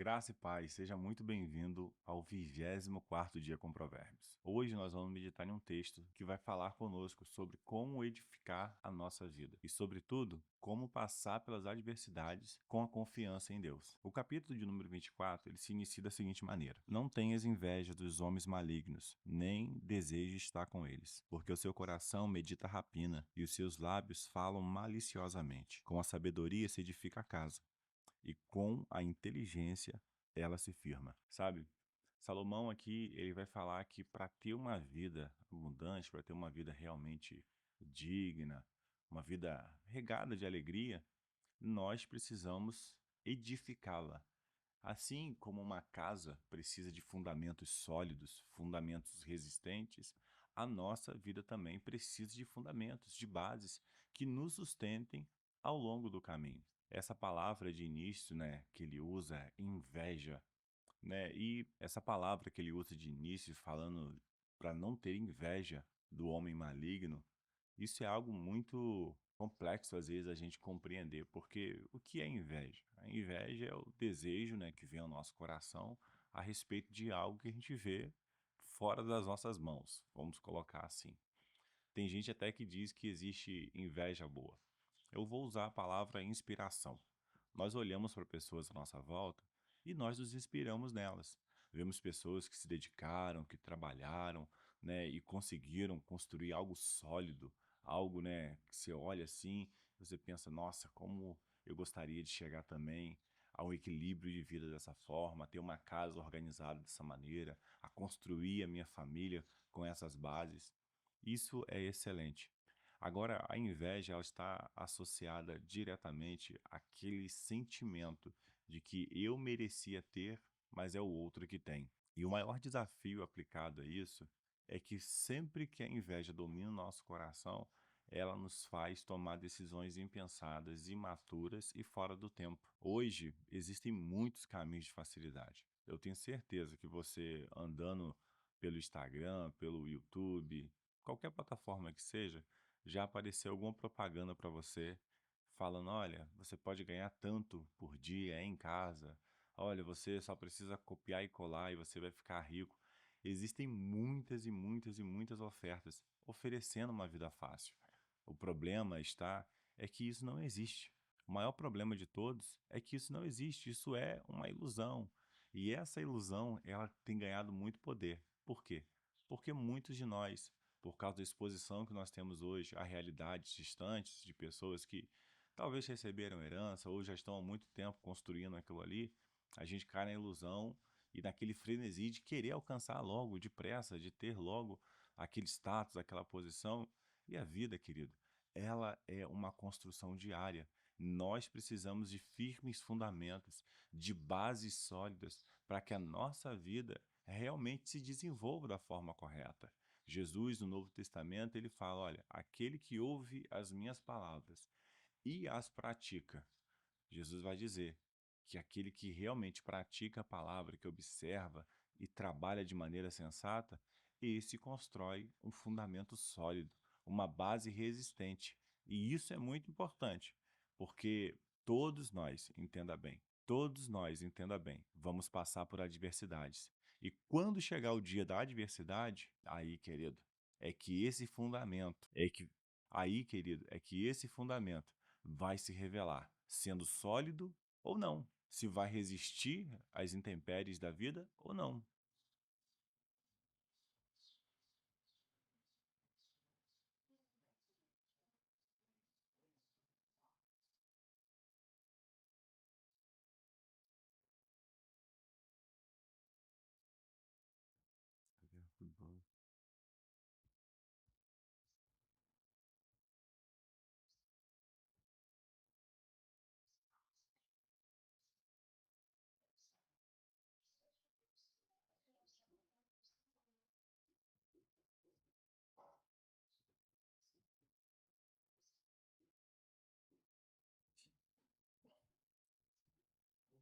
Graça e paz, seja muito bem-vindo ao 24º dia com Provérbios. Hoje nós vamos meditar em um texto que vai falar conosco sobre como edificar a nossa vida e, sobretudo, como passar pelas adversidades com a confiança em Deus. O capítulo de número 24, ele se inicia da seguinte maneira: Não tenhas inveja dos homens malignos, nem desejes estar com eles, porque o seu coração medita rapina e os seus lábios falam maliciosamente. Com a sabedoria se edifica a casa, e com a inteligência ela se firma, sabe? Salomão aqui, ele vai falar que para ter uma vida abundante, para ter uma vida realmente digna, uma vida regada de alegria, nós precisamos edificá-la. Assim como uma casa precisa de fundamentos sólidos, fundamentos resistentes, a nossa vida também precisa de fundamentos, de bases que nos sustentem ao longo do caminho. Essa palavra de início, né, que ele usa, é inveja, né? E essa palavra que ele usa de início, falando para não ter inveja do homem maligno, isso é algo muito complexo às vezes a gente compreender, porque o que é inveja? A inveja é o desejo, né, que vem ao nosso coração a respeito de algo que a gente vê fora das nossas mãos, vamos colocar assim. Tem gente até que diz que existe inveja boa. Eu vou usar a palavra inspiração. Nós olhamos para pessoas à nossa volta e nós nos inspiramos nelas. Vemos pessoas que se dedicaram, que trabalharam, né, e conseguiram construir algo sólido, algo, né, que você olha assim, você pensa, nossa, como eu gostaria de chegar também a um equilíbrio de vida dessa forma, a ter uma casa organizada dessa maneira, a construir a minha família com essas bases. Isso é excelente. Agora, a inveja ela está associada diretamente àquele sentimento de que eu merecia ter, mas é o outro que tem. E o maior desafio aplicado a isso é que sempre que a inveja domina o nosso coração, ela nos faz tomar decisões impensadas, imaturas e fora do tempo. Hoje, existem muitos caminhos de facilidade. Eu tenho certeza que você andando pelo Instagram, pelo YouTube, qualquer plataforma que seja, já apareceu alguma propaganda para você falando: olha, você pode ganhar tanto por dia em casa. Olha, você só precisa copiar e colar e você vai ficar rico. Existem muitas e muitas e muitas ofertas oferecendo uma vida fácil. O problema é que isso não existe. O maior problema de todos é que isso não existe. Isso é uma ilusão. E essa ilusão, ela tem ganhado muito poder. Por quê? Porque muitos de nós, por causa da exposição que nós temos hoje a realidades distantes de pessoas que talvez receberam herança ou já estão há muito tempo construindo aquilo ali, a gente cai na ilusão e naquele frenesi de querer alcançar logo, depressa, de ter logo aquele status, aquela posição. E a vida, querido, ela é uma construção diária. Nós precisamos de firmes fundamentos, de bases sólidas, para que a nossa vida realmente se desenvolva da forma correta. Jesus, no Novo Testamento, ele fala: olha, aquele que ouve as minhas palavras e as pratica. Jesus vai dizer que aquele que realmente pratica a palavra, que observa e trabalha de maneira sensata, esse constrói um fundamento sólido, uma base resistente. E isso é muito importante, porque todos nós, entenda bem, vamos passar por adversidades. E quando chegar o dia da adversidade, aí, querido, é que esse fundamento, é que esse fundamento vai se revelar sendo sólido ou não, se vai resistir às intempéries da vida ou não.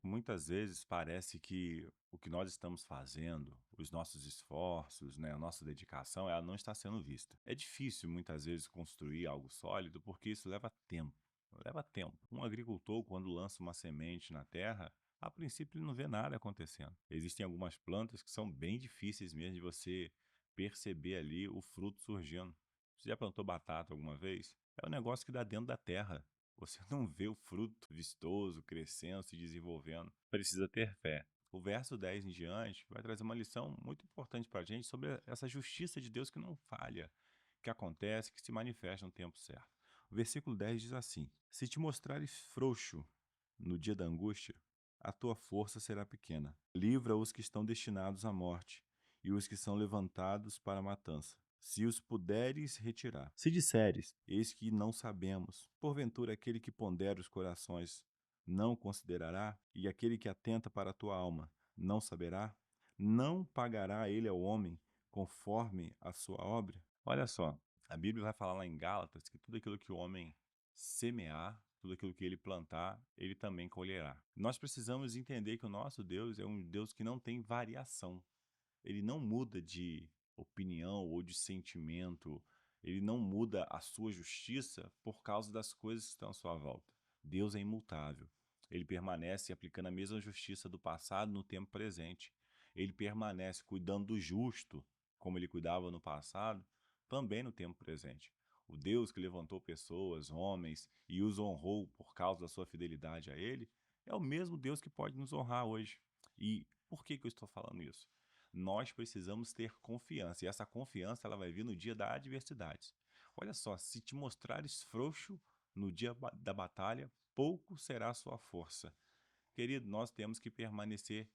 Muitas vezes parece que o que nós estamos fazendo, os nossos esforços, né, a nossa dedicação, ela não está sendo vista. É difícil muitas vezes construir algo sólido porque isso leva tempo. Leva tempo. Um agricultor, quando lança uma semente na terra, a princípio ele não vê nada acontecendo. Existem algumas plantas que são bem difíceis mesmo de você perceber ali o fruto surgindo. Você já plantou batata alguma vez? É um negócio que dá dentro da terra. Você não vê o fruto vistoso, crescendo, se desenvolvendo. Precisa ter fé. O verso 10 em diante vai trazer uma lição muito importante para a gente sobre essa justiça de Deus que não falha, que acontece, que se manifesta no tempo certo. O versículo 10 diz assim: Se te mostrares frouxo no dia da angústia, a tua força será pequena. Livra os que estão destinados à morte e os que são levantados para a matança. Se os puderes retirar. Se disseres, eis que não sabemos, porventura aquele que pondera os corações não considerará, e aquele que atenta para a tua alma não saberá? Não pagará ele ao homem conforme a sua obra? Olha só, a Bíblia vai falar lá em Gálatas que tudo aquilo que o homem semear, tudo aquilo que ele plantar, ele também colherá. Nós precisamos entender que o nosso Deus é um Deus que não tem variação. Ele não muda de opinião ou de sentimento, ele não muda a sua justiça por causa das coisas que estão à sua volta. Deus é imutável. Ele permanece aplicando a mesma justiça do passado no tempo presente. Ele permanece cuidando do justo, como ele cuidava no passado, também no tempo presente. O Deus que levantou pessoas, homens, e os honrou por causa da sua fidelidade a ele, é o mesmo Deus que pode nos honrar hoje. E por que eu estou falando isso? Nós precisamos ter confiança, e essa confiança ela vai vir no dia da adversidade. Olha só, se te mostrares frouxo no dia da batalha, pouco será a sua força. Querido, nós temos que permanecer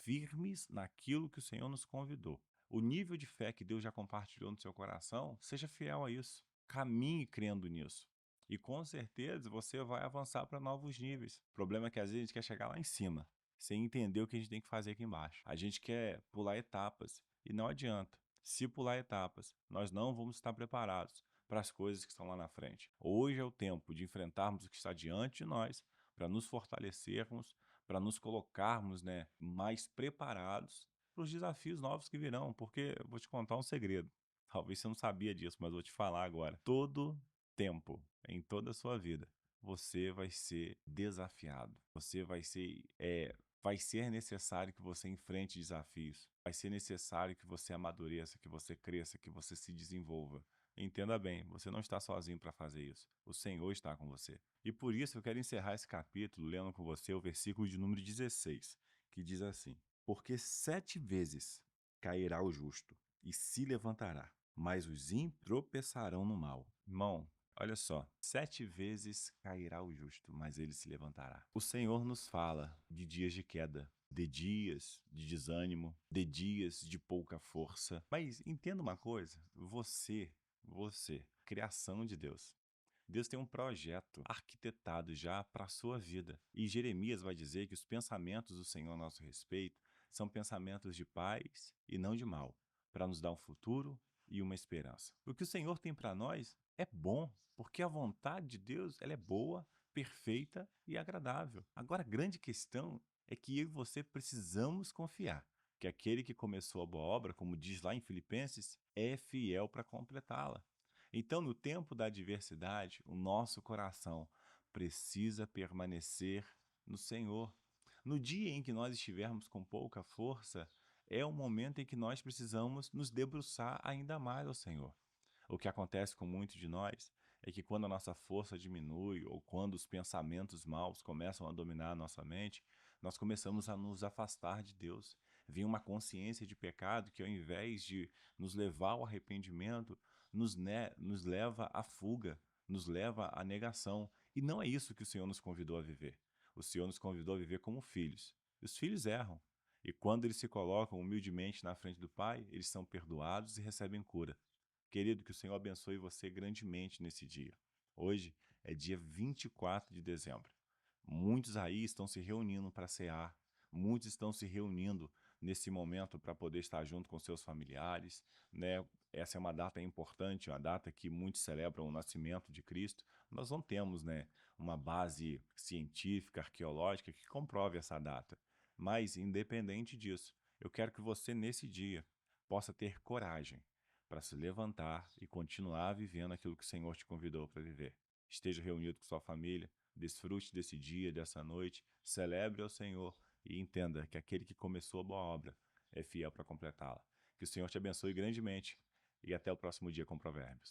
firmes naquilo que o Senhor nos convidou. O nível de fé que Deus já compartilhou no seu coração, seja fiel a isso. Caminhe crendo nisso. E com certeza você vai avançar para novos níveis. O problema é que às vezes a gente quer chegar lá em cima, sem entender o que a gente tem que fazer aqui embaixo. A gente quer pular etapas e não adianta. Se pular etapas, nós não vamos estar preparados para as coisas que estão lá na frente. Hoje é o tempo de enfrentarmos o que está diante de nós, para nos fortalecermos, para nos colocarmos, mais preparados para os desafios novos que virão, porque eu vou te contar um segredo. Talvez você não sabia disso, mas vou te falar agora. Todo tempo, em toda a sua vida, você vai ser desafiado. Você vai ser necessário que você enfrente desafios. Vai ser necessário que você amadureça, que você cresça, que você se desenvolva. Entenda bem, você não está sozinho para fazer isso. O Senhor está com você. E por isso eu quero encerrar esse capítulo lendo com você o versículo de número 16, que diz assim: Porque 7 vezes cairá o justo e se levantará, mas os ímpios tropeçarão no mal. Irmão, olha só, 7 vezes cairá o justo, mas ele se levantará. O Senhor nos fala de dias de queda, de dias de desânimo, de dias de pouca força. Mas entenda uma coisa, você, criação de Deus. Deus tem um projeto arquitetado já para a sua vida. E Jeremias vai dizer que os pensamentos do Senhor a nosso respeito são pensamentos de paz e não de mal, para nos dar um futuro e uma esperança. O que o Senhor tem para nós é bom, porque a vontade de Deus ela é boa, perfeita e agradável. Agora, a grande questão é que eu e você precisamos confiar que aquele que começou a boa obra, como diz lá em Filipenses, é fiel para completá-la. Então, no tempo da adversidade, o nosso coração precisa permanecer no Senhor. No dia em que nós estivermos com pouca força, é o momento em que nós precisamos nos debruçar ainda mais ao Senhor. O que acontece com muitos de nós é que quando a nossa força diminui ou quando os pensamentos maus começam a dominar a nossa mente, nós começamos a nos afastar de Deus. Vem uma consciência de pecado que, ao invés de nos levar ao arrependimento, nos leva à fuga, nos leva à negação. E não é isso que o Senhor nos convidou a viver. O Senhor nos convidou a viver como filhos. E os filhos erram. E quando eles se colocam humildemente na frente do Pai, eles são perdoados e recebem cura. Querido, que o Senhor abençoe você grandemente nesse dia. Hoje é dia 24 de dezembro. Muitos aí estão se reunindo para cear, muitos estão se reunindo nesse momento para poder estar junto com seus familiares, né? Essa é uma data importante, uma data que muitos celebram o nascimento de Cristo. Nós não temos, uma base científica, arqueológica que comprove essa data. Mas, independente disso, eu quero que você, nesse dia, possa ter coragem para se levantar e continuar vivendo aquilo que o Senhor te convidou para viver. Esteja reunido com sua família, Desfrute desse dia, dessa noite, celebre ao Senhor e entenda que aquele que começou a boa obra é fiel para completá-la. Que o Senhor te abençoe grandemente e até o próximo dia com Provérbios.